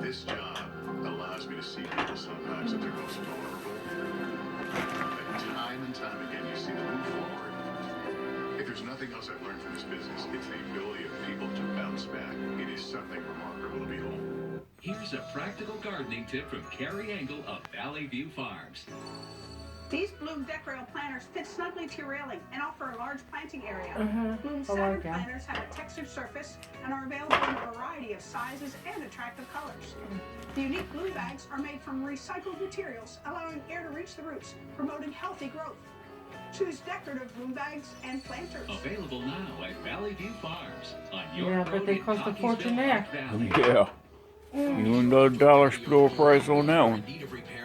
This job allows me to see people sometimes at their most vulnerable. And time again, you see them move forward. If there's nothing else I've learned from this business, it's the ability of people to bounce back. It is something remarkable to behold. Here's a practical gardening tip from Carrie Engel of Valley View Farms. These Bloom deck rail planters fit snugly to your railing and offer a large planting area. Bloom I Saturn like that. planters have a textured surface and are available in a variety of sizes and attractive colors. The unique Bloom bags are made from recycled materials, allowing air to reach the roots, promoting healthy growth. Choose decorative Bloom bags and planters. Available now at Valley View Farms on your Yeah, but road they in cost a Cockeysville, fortune there. Park Valley. Yeah. You and the dollar store price on that one. Need of repair.